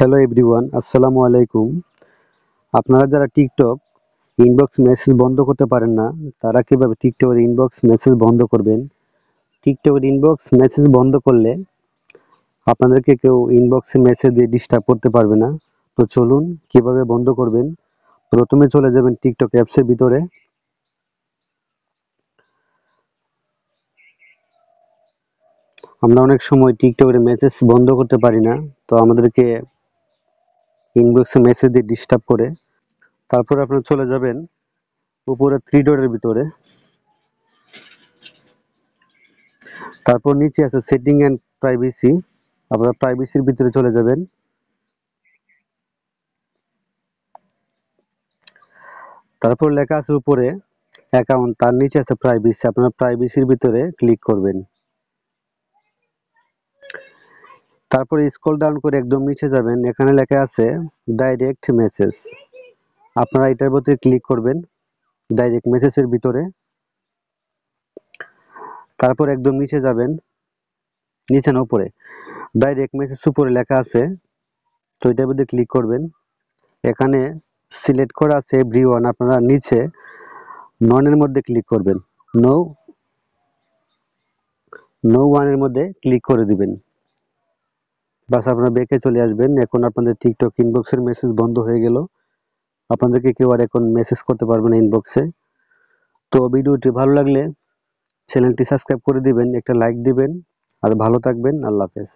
Hello everyone, আসসালামু আলাইকুম। আপনারা যারা টিকটক ইনবক্স মেসেজ বন্ধ করতে পারেন না, তারা কিভাবে টিকটকের ইনবক্স মেসেজ বন্ধ করবেন? টিকটকের ইনবক্স মেসেজ বন্ধ করলে আপনাদেরকে কেউ ইনবক্সে মেসেজ দিয়ে ডিস্টার্ব করতে পারবে না। তো চলুন কিভাবে বন্ধ করবেন। প্রথমে চলে যাবেন টিকটক অ্যাপসের ভিতরে। আমরা অনেক সময় টিকটকের মেসেজ বন্ধ করতে পারি না, তো আমাদেরকে ইনবক্সে মেসেজ দিয়ে ডিস্টার্ব করে। তারপর আপনারা চলে যাবেন উপরে থ্রি ডটের ভিতরে। তারপর নিচে আছে সেটিং এন্ড প্রাইভেসি। আপনারা প্রাইভেসির ভিতরে চলে যাবেন। তারপর লেখা আছে উপরে অ্যাকাউন্ট, তার নিচে আছে প্রাইভেসি। আপনারা প্রাইভেসির ভিতরে ক্লিক করবেন। তারপর স্ক্রল ডাউন করে একদম নিচে যাবেন, এখানে লেখা আছে ডাইরেক্ট মেসেজ। আপনারা এটার ভিতরে ক্লিক করবেন, ডাইরেক্ট মেসেজের ভিতরে। তারপর একদম নিচে যাবেন, নিচে না উপরে, ডাইরেক্ট মেসেজ উপরে লেখা আছে, তো এটার ভিতরে ক্লিক করবেন। এখানে সিলেক্ট করা আছে এভরিওয়ান, আপনারা নিচে ননের মধ্যে ক্লিক করবেন, নো ওয়ানের মধ্যে ক্লিক করে দিবেন। বাস আপনারা ব্যাকে চলে আসবেন। এখন আপনাদের টিকটক ইনবক্সের মেসেজ বন্ধ হয়ে গেল। আপনাদেরকে কেউ আর এখন মেসেজ করতে পারবে না ইনবক্সে। তো ভিডিওটি ভালো লাগলে চ্যানেলটি সাবস্ক্রাইব করে দিবেন, একটা লাইক দিবেন, আর ভালো থাকবেন। আল্লাহ হাফেজ।